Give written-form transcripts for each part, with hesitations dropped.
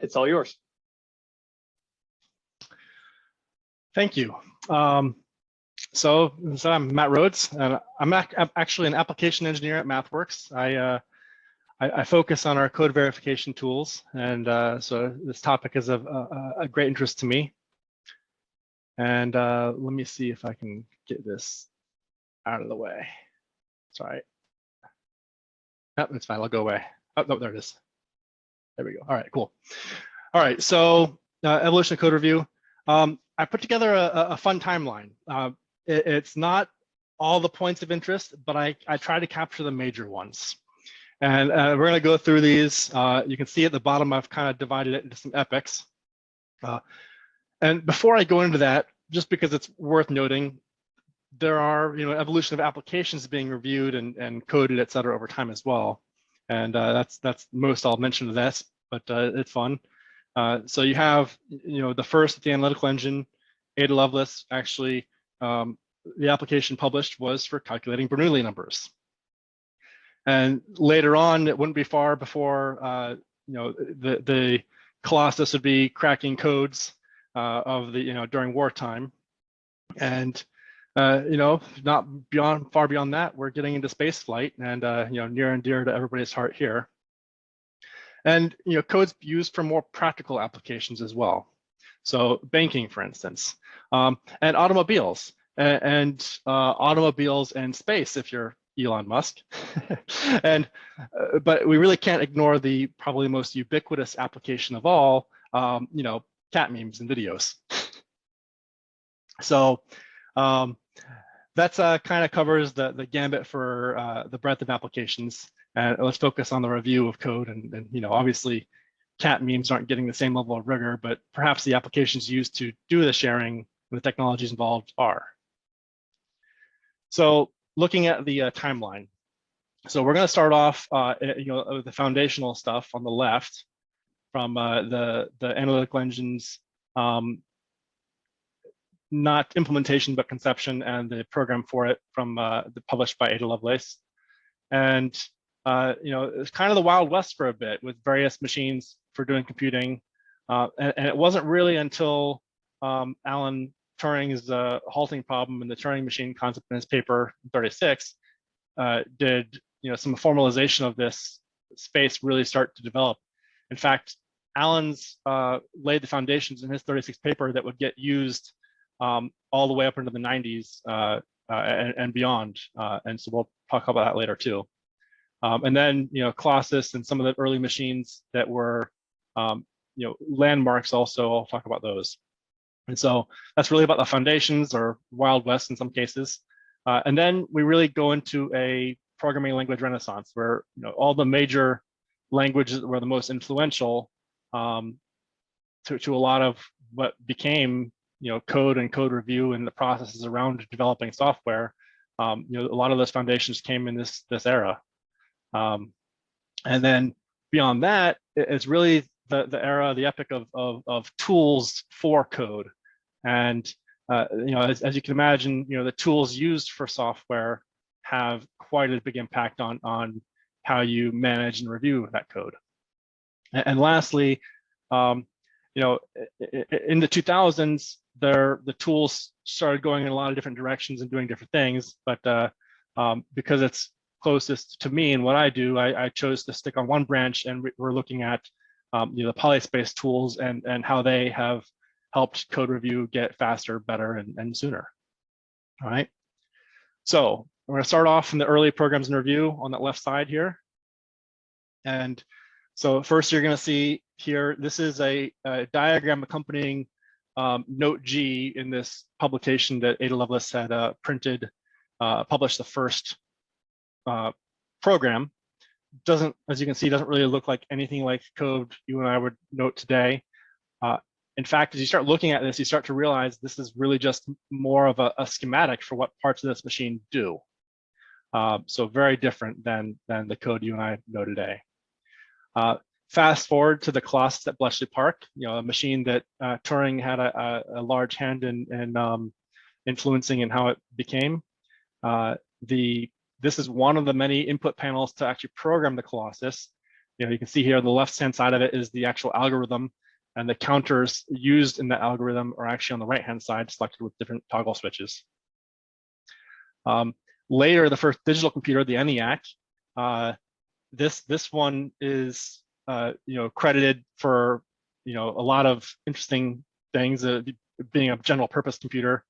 it's all yours. Thank you. So I'm Matt Rhodes, and I'm actually an application engineer at Mathworks. I focus on our code verification tools, and so this topic is of a great interest to me. And let me see if I can get this out of the way. Sorry. Oh, it's fine. I'll go away. Oh, no, there it is. There we go. All right, cool. All right, so evolution of code review. I put together a fun timeline. It's not all the points of interest, but I try to capture the major ones. And we're going to go through these. You can see at the bottom, I've kind of divided it into some epics. And before I go into that, just because it's worth noting, there are evolution of applications being reviewed and coded, et cetera, over time as well. And that's most I'll mention of this, but it's fun. So you have the first, the analytical engine, Ada Lovelace. Actually, the application published was for calculating Bernoulli numbers. And later on, it wouldn't be far before the Colossus would be cracking codes of the during wartime, and not far beyond that, we're getting into space flight, and near and dear to everybody's heart here. And code's used for more practical applications as well. So banking, for instance, and automobiles, and automobiles and space if you're Elon Musk. And but we really can't ignore the probably most ubiquitous application of all, cat memes and videos. So that's kind of covers the gambit for the breadth of applications. And let's focus on the review of code. And obviously, cat memes aren't getting the same level of rigor, but perhaps the applications used to do the sharing and the technologies involved are. So looking at the timeline. So we're going to start off, with the foundational stuff on the left from the analytical engines, not implementation, but conception, and the program for it from published by Ada Lovelace. And it's kind of the Wild West for a bit with various machines for doing computing. And it wasn't really until Alan Turing's halting problem and the Turing machine concept in his paper 36 did some formalization of this space really start to develop. In fact, Alan's laid the foundations in his 36 paper that would get used all the way up into the 90s and beyond. And so we'll talk about that later too. And then Colossus and some of the early machines that were landmarks also, I'll talk about those. And so that's really about the foundations, or Wild West in some cases. And then we really go into a programming language renaissance where all the major languages that were the most influential to a lot of what became code and code review and the processes around developing software. A lot of those foundations came in this era. And then beyond that, it's really the era, the epic of tools for code. And as you can imagine, the tools used for software have quite a big impact on how you manage and review that code. And lastly, in the 2000s, the tools started going in a lot of different directions and doing different things. But because it's closest to me and what I do, I chose to stick on one branch, and we're looking at the Polyspace tools and how they have helped code review get faster, better, and sooner. All right. So we're going to start off from the early programs and review on that left side here. And so first, you're going to see here, this is a diagram accompanying Note G in this publication that Ada Lovelace had published the first program. Doesn't, as you can see, doesn't really look like anything like code you and I would note today. In fact, as you start looking at this, you start to realize this is really just more of a schematic for what parts of this machine do. So very different than the code you and I know today. Fast forward to the Colossus at Bletchley Park, a machine that Turing had a large hand in influencing in how it became. This is one of the many input panels to actually program the Colossus. You can see here on the left-hand side of it is the actual algorithm, and the counters used in that algorithm are actually on the right-hand side, selected with different toggle switches. Later, the first digital computer, the ENIAC, this one is credited for a lot of interesting things, being a general purpose computer,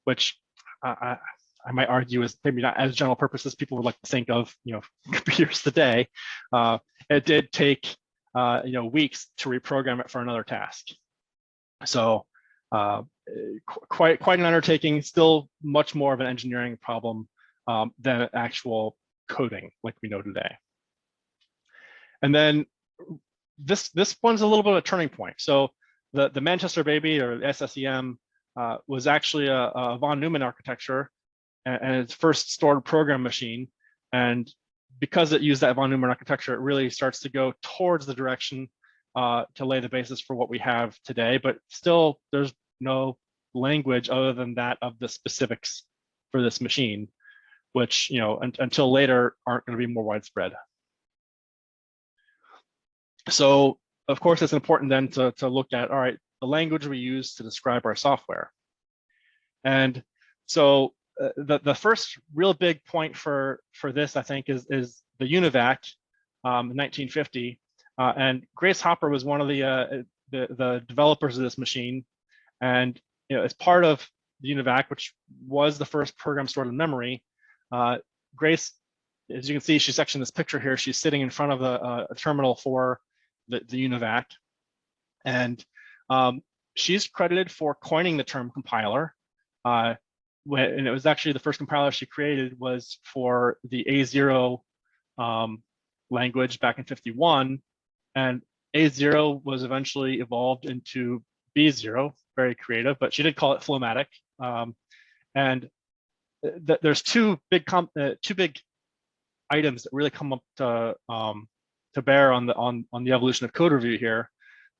which I might argue is maybe not as general purpose as people would like to think of computers today. It did take weeks to reprogram it for another task. So quite an undertaking, still much more of an engineering problem than actual coding like we know today. And then this one's a little bit of a turning point. So the Manchester Baby, or SSEM, was actually a von Neumann architecture and its first stored program machine. And because it used that von Neumann architecture, it really starts to go towards the direction to lay the basis for what we have today. But still, there's no language other than that of the specifics for this machine, which until later aren't going to be more widespread. So of course, it's important then to look at, all right, the language we use to describe our software. And so the first real big point for this, I think, is the UNIVAC in 1950. And Grace Hopper was one of the developers of this machine. And as part of the UNIVAC, which was the first program stored in memory, Grace, as you can see, she's actually in this picture here, she's sitting in front of a terminal for the UNIVAC. And she's credited for coining the term compiler. And it was actually the first compiler she created was for the A0 language back in '51. And A0 was eventually evolved into B0, very creative, but she did call it Flowmatic. And there's two big items that really come up to bear on the evolution of code review here.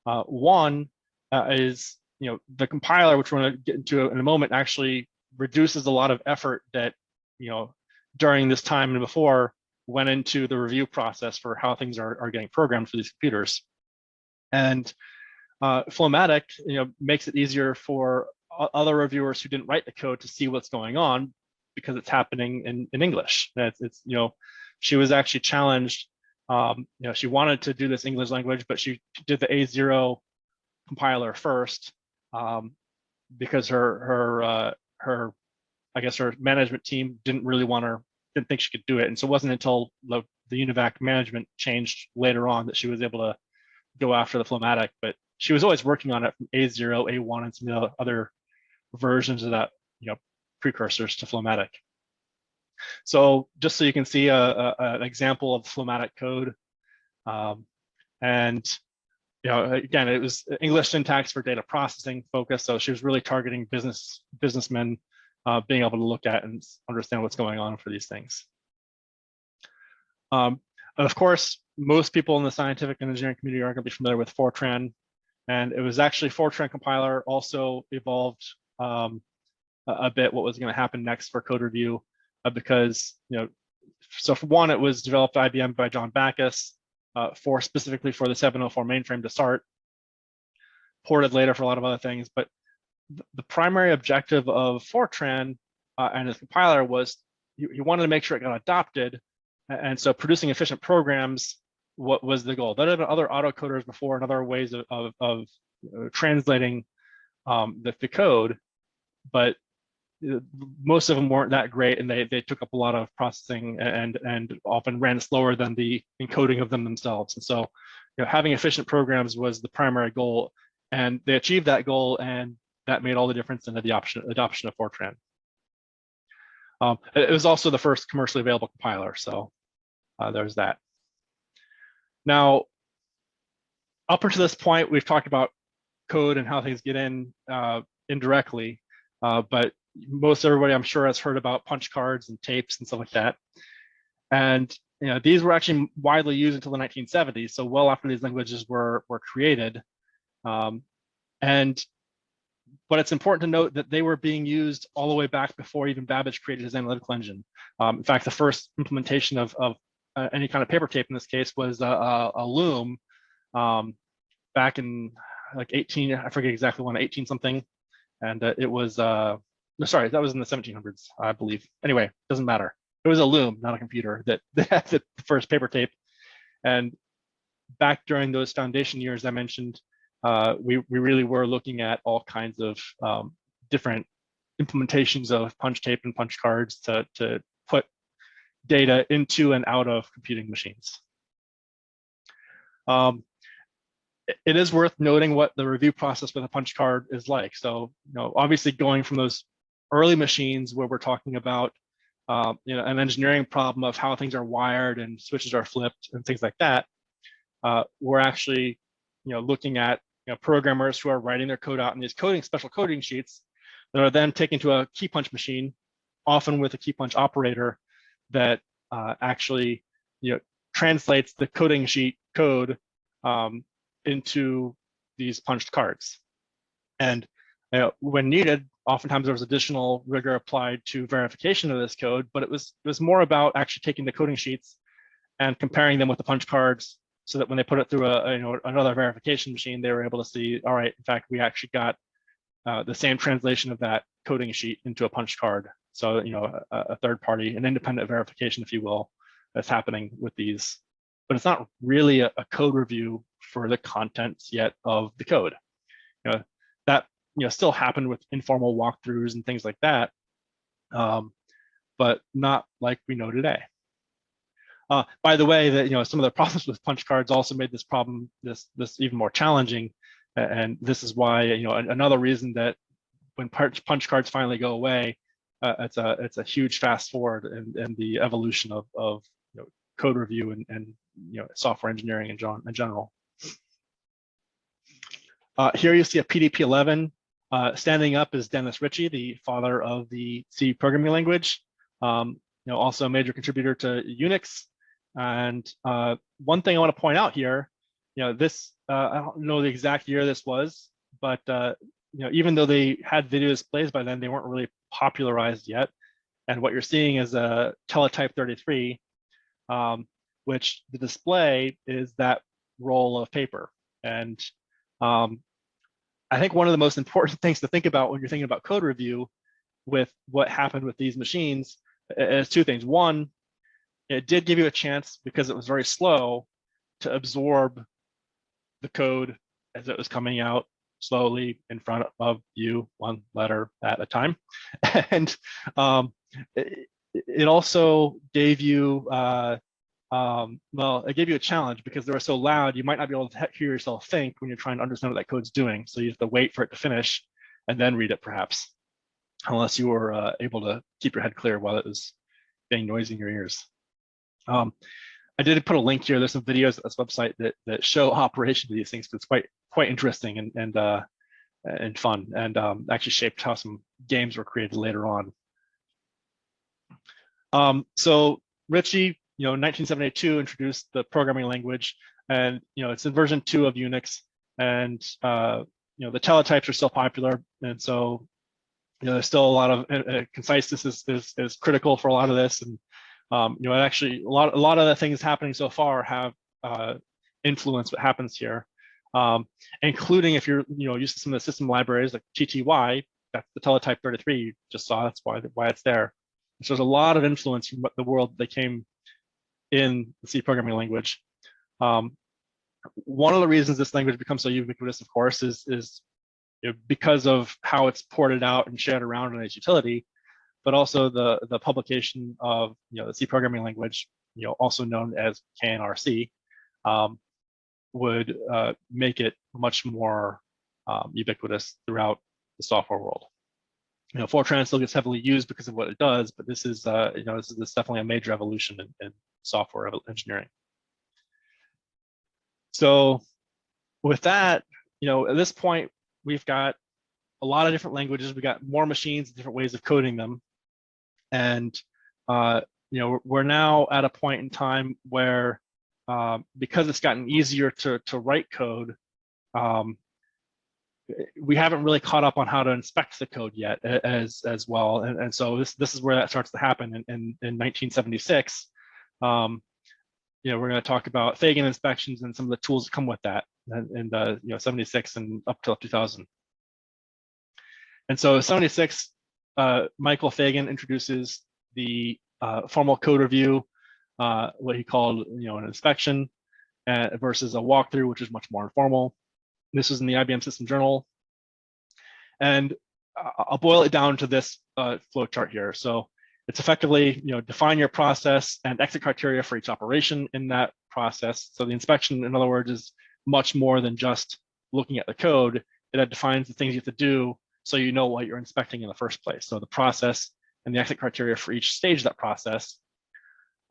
One is the compiler, which we're going to get into in a moment, actually reduces a lot of effort that during this time and before went into the review process for how things are getting programmed for these computers. And Flowmatic makes it easier for other reviewers who didn't write the code to see what's going on because it's happening in English. It's she was actually challenged. She wanted to do this English language, but she did the A0 compiler first because her I guess her management team didn't think she could do it. And so it wasn't until the UNIVAC management changed later on that she was able to go after the Flowmatic. But she was always working on it from A0, A1, and some other versions of that, precursors to Flowmatic. So just so you can see an example of Flowmatic code. And again, it was English syntax for data processing focus. So she was really targeting businessmen being able to look at and understand what's going on for these things. And of course, most people in the scientific and engineering community are going to be familiar with FORTRAN. And it was actually FORTRAN compiler also evolved a bit what was going to happen next for code review because, so for one, it was developed at IBM by John Backus specifically for the 704 mainframe to start, ported later for a lot of other things. But the primary objective of FORTRAN and its compiler was he wanted to make sure it got adopted. And so producing efficient programs, what was the goal? There had been other autocoders before and other ways of translating the code, but most of them weren't that great, and they took up a lot of processing and often ran slower than the encoding of them themselves. And so having efficient programs was the primary goal, and they achieved that goal, and that made all the difference in the adoption of FORTRAN. It was also the first commercially available compiler, so there's that. Now, up until this point, we've talked about code and how things get in indirectly, but most everybody, I'm sure, has heard about punch cards and tapes and stuff like that. And these were actually widely used until the 1970s, so well after these languages were created. But it's important to note that they were being used all the way back before even Babbage created his analytical engine. In fact, the first implementation of any kind of paper tape in this case was a loom back in like 18, I forget exactly when, 18 something. And it was, no, sorry, that was in the 1700s, I believe. Anyway, doesn't matter. It was a loom, not a computer, that had the first paper tape. And back during those foundation years I mentioned, we really were looking at all kinds of different implementations of punch tape and punch cards to put data into and out of computing machines. It is worth noting what the review process with a punch card is like. So, obviously going from those early machines where we're talking about an engineering problem of how things are wired and switches are flipped and things like that, we're actually looking at programmers who are writing their code out in these special coding sheets that are then taken to a key punch machine, often with a key punch operator that actually translates the coding sheet code into these punched cards. And when needed, oftentimes there was additional rigor applied to verification of this code, but it was more about actually taking the coding sheets and comparing them with the punch cards, so that when they put it through another verification machine, they were able to see, all right, in fact, we actually got the same translation of that coding sheet into a punch card. So a third party, an independent verification, if you will, that's happening with these. But it's not really a code review for the contents yet of the code. That still happened with informal walkthroughs and things like that, but not like we know today. By the way, that some of the problems with punch cards also made this problem this even more challenging, and this is why another reason that when punch cards finally go away, it's a huge fast forward in the evolution of code review and software engineering in general. Here you see a PDP-11. Standing up is Dennis Ritchie, the father of the C programming language. Also a major contributor to Unix. And one thing I want to point out here, this I don't know the exact year this was, but even though they had video displays by then, they weren't really popularized yet. And what you're seeing is a teletype 33, which the display is that roll of paper. And I think one of the most important things to think about when you're thinking about code review with what happened with these machines is two things. One, it did give you a chance, because it was very slow, to absorb the code as it was coming out slowly in front of you, one letter at a time. And it also gave you, it gave you a challenge, because they were so loud, you might not be able to hear yourself think when you're trying to understand what that code's doing. So you have to wait for it to finish and then read it, perhaps, unless you were able to keep your head clear while it was getting noisy in your ears. I did put a link here. There's some videos at this website that show operation of these things, because it's quite interesting and fun, and actually shaped how some games were created later on. So Ritchie, 1972 introduced the programming language, and it's in version 2 of Unix, and the teletypes are still popular, and so there's still a lot of conciseness is critical for a lot of this, and actually a lot of the things happening so far have influenced what happens here, including if you're used to some of the system libraries like TTY, that's the teletype 33 you just saw. That's why it's there. So there's a lot of influence from the world that came in the C programming language. One of the reasons this language becomes so ubiquitous, of course, is because of how it's ported out and shared around in its utility, but also the publication of the C programming language, also known as KNRC, would make it much more ubiquitous throughout the software world. FORTRAN still gets heavily used because of what it does, but this is this is definitely a major evolution in software engineering. So with that, at this point, we've got a lot of different languages. We got more machines, different ways of coding them. And we're now at a point in time where, because it's gotten easier to write code, we haven't really caught up on how to inspect the code yet as well. And so this is where that starts to happen in 1976. we're going to talk about Fagan inspections and some of the tools that come with that in the 76 and up till 2000. And so 76, Michael Fagan introduces the formal code review, what he called an inspection, versus a walkthrough, which is much more informal. This was in the IBM System Journal. And I'll boil it down to this flow chart here. So it's effectively, define your process and exit criteria for each operation in that process. So the inspection, in other words, is much more than just looking at the code. It defines the things you have to do so you know what you're inspecting in the first place. So the process and the exit criteria for each stage of that process.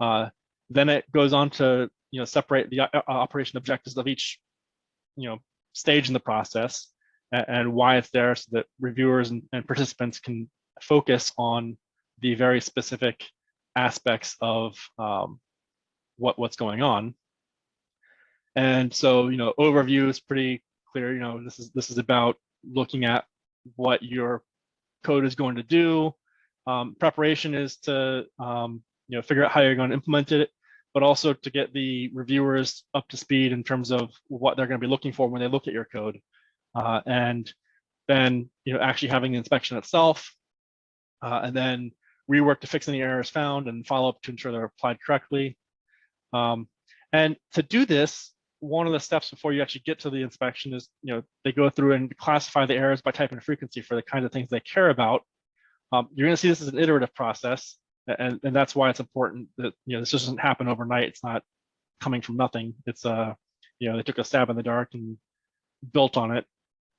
Then it goes on to separate the operation objectives of each stage in the process and why it's there, so that reviewers and participants can focus on the very specific aspects of what's going on. And so overview is pretty clear. This is about looking at what your code is going to do. Preparation is to figure out how you're going to implement it, but also to get the reviewers up to speed in terms of what they're going to be looking for when they look at your code, and then actually having the inspection itself, and then rework to fix any errors found and follow up to ensure they're applied correctly. And to do this, one of the steps before you actually get to the inspection is they go through and classify the errors by type and frequency for the kinds of things they care about. You're going to see this as an iterative process, and that's why it's important that this doesn't happen overnight. It's not coming from nothing. It's they took a stab in the dark and built on it.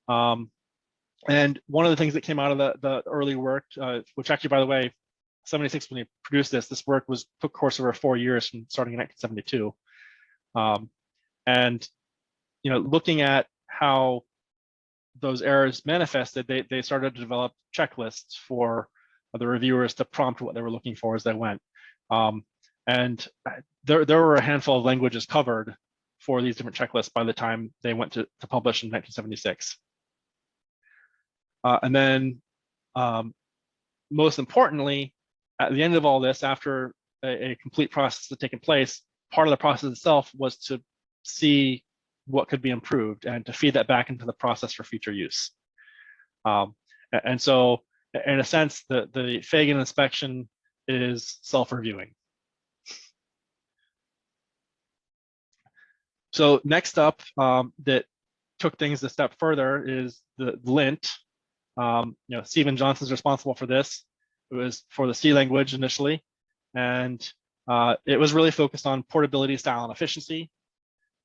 And one of the things that came out of the early work, which actually, by the way, 76, when they produced this work took course over 4 years from starting in 1972. And looking at how those errors manifested, they started to develop checklists for the reviewers to prompt what they were looking for as they went. And there were a handful of languages covered for these different checklists by the time they went to publish in 1976. And then most importantly, at the end of all this, after a complete process had taken place, part of the process itself was to see what could be improved and to feed that back into the process for future use. And so in a sense, the Fagan inspection is self-reviewing. So next up, that took things a step further is the lint. Stephen Johnson's responsible for this. It was for the C language initially, and it was really focused on portability, style, and efficiency.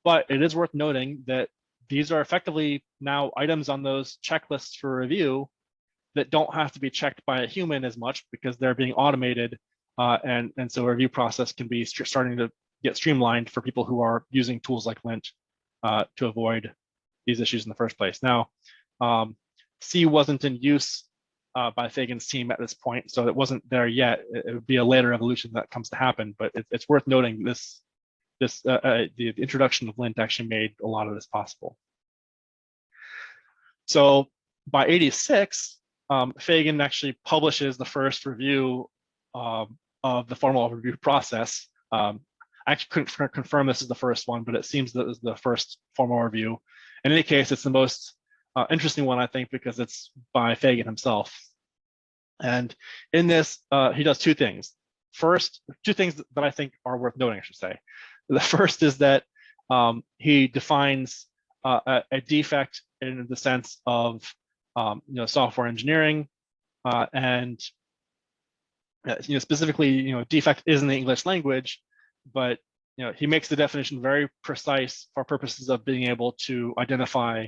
But it is worth noting that these are effectively now items on those checklists for review that don't have to be checked by a human as much because they're being automated, and so a review process can be starting to get streamlined for people who are using tools like lint to avoid these issues in the first place. Now, C wasn't in use by Fagan's team at this point, so it wasn't there yet. It would be a later evolution that comes to happen, but it's worth noting the introduction of lint actually made a lot of this possible. So by 86, Fagan actually publishes the first review of the formal review process. I actually couldn't confirm this is the first one, but it seems that it's the first formal review. In any case, it's the most interesting one, I think, because it's by Fagan himself. And in this, he does two things. First, two things that I think are worth noting, I should say. The first is that he defines a defect in the sense of software engineering, and specifically, defect is in the English language, but he makes the definition very precise for purposes of being able to identify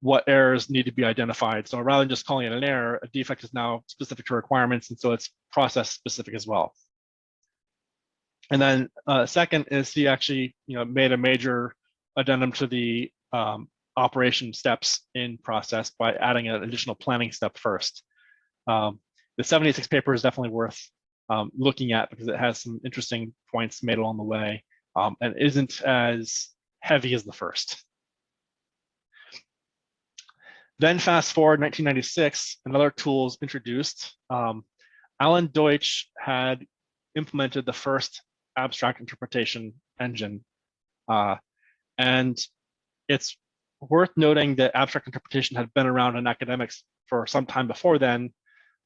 what errors need to be identified. So rather than just calling it an error, a defect is now specific to requirements, and so it's process specific as well. And then second is he actually made a major addendum to the operation steps in process by adding an additional planning step first. The 76 paper is definitely worth looking at because it has some interesting points made along the way, and isn't as heavy as the first. Then fast forward 1996, another tool is introduced. Alan Deutsch had implemented the first abstract interpretation engine. And it's worth noting that abstract interpretation had been around in academics for some time before then,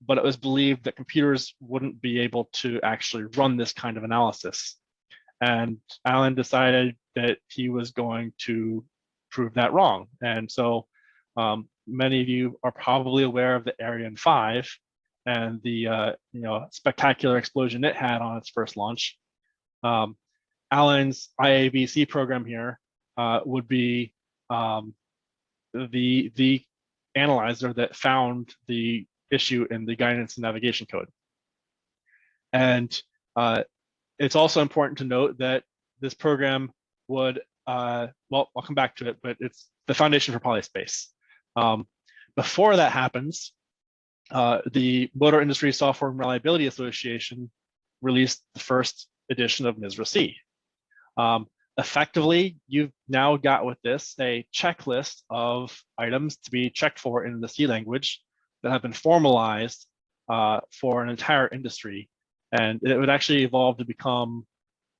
but it was believed that computers wouldn't be able to actually run this kind of analysis. And Alan decided that he was going to prove that wrong. And so many of you are probably aware of the Ariane 5 and the spectacular explosion it had on its first launch. Alan's IABC program here would be the analyzer that found the issue in the guidance and navigation code. And it's also important to note that this program would, well, I'll come back to it, but it's the foundation for Polyspace. Before that happens, the Motor Industry Software and Reliability Association released the first edition of MISRA-C. Effectively, you've now got with this a checklist of items to be checked for in the C language that have been formalized for an entire industry. And it would actually evolve to become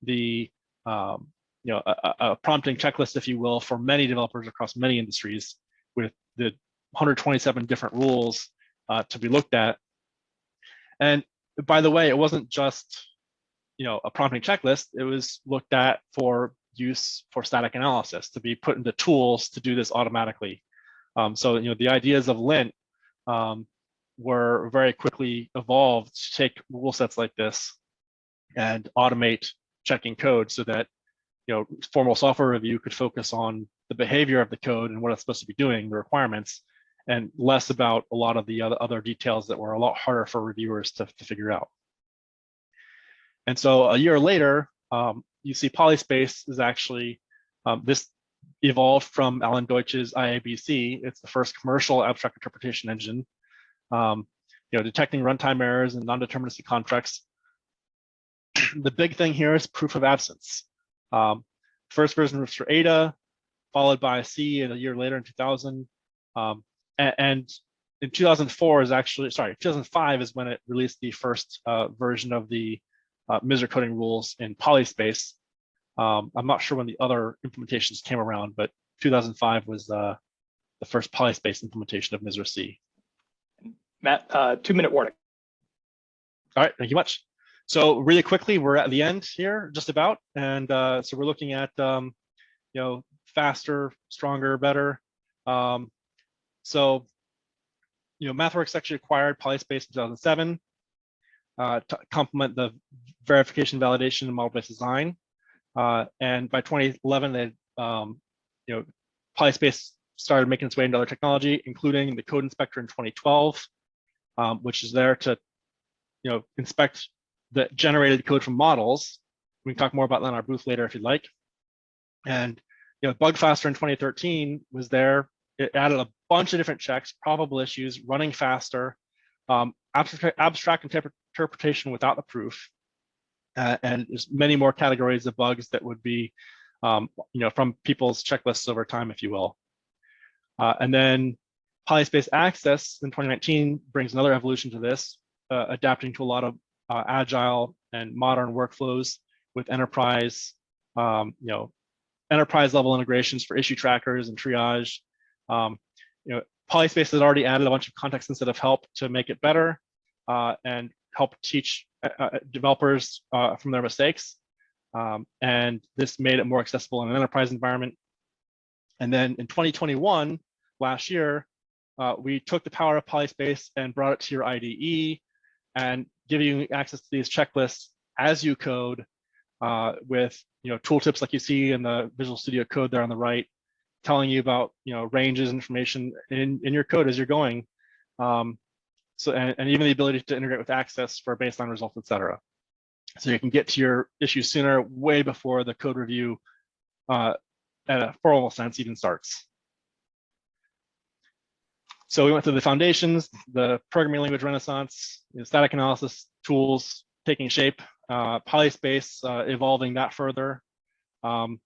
the a prompting checklist, if you will, for many developers across many industries, with the 127 different rules to be looked at. And by the way, it wasn't just a prompting checklist. It was looked at for use for static analysis, to be put into tools to do this automatically. So the ideas of lint were very quickly evolved to take rule sets like this and automate checking code so that formal software review could focus on the behavior of the code and what it's supposed to be doing, the requirements, and less about a lot of the other details that were a lot harder for reviewers to figure out. And so a year later, you see Polyspace is actually, this evolved from Alan Deutsch's IABC. It's the first commercial abstract interpretation engine, detecting runtime errors and non-deterministic contracts. The big thing here is proof of absence. First version was for Ada, followed by C a year later in 2000. And in 2004 is actually, 2005 is when it released the first version of the MISRA coding rules in Polyspace. I'm not sure when the other implementations came around, but 2005 was the first Polyspace implementation of MISRA-C. Matt, 2-minute warning. All right, thank you much. So really quickly, we're at the end here, just about, and so we're looking at faster, stronger, better. So Mathworks actually acquired Polyspace in 2007 to complement the verification, validation, and model-based design. And by 2011, they Polyspace started making its way into other technology, including the code inspector in 2012, which is there to inspect the generated code from models. We can talk more about that in our booth later if you'd like. And Bugfaster in 2013 was there. It added a bunch of different checks, probable issues, running faster, abstract interpretation without the proof, and there's many more categories of bugs that would be from people's checklists over time, if you will. And then Polyspace Access in 2019 brings another evolution to this, adapting to a lot of agile and modern workflows with enterprise, enterprise level integrations for issue trackers and triage. Polyspace has already added a bunch of context sensitive help to make it better and help teach developers from their mistakes. And this made it more accessible in an enterprise environment. And then in 2021, last year, we took the power of Polyspace and brought it to your IDE and give you access to these checklists as you code with tooltips like you see in the Visual Studio Code there on the right, telling you about ranges and information in your code as you're going. So and even the ability to integrate with Access for baseline results, etc. So you can get to your issues sooner, way before the code review at a formal sense even starts. So we went through the foundations, the programming language renaissance, static analysis tools taking shape, Polyspace evolving that further. And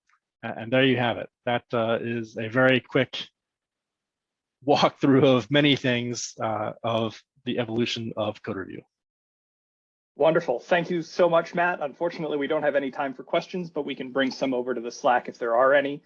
there you have it. That is a very quick walkthrough of many things of the evolution of code review. Wonderful. Thank you so much, Matt. Unfortunately, we don't have any time for questions, but we can bring some over to the Slack if there are any.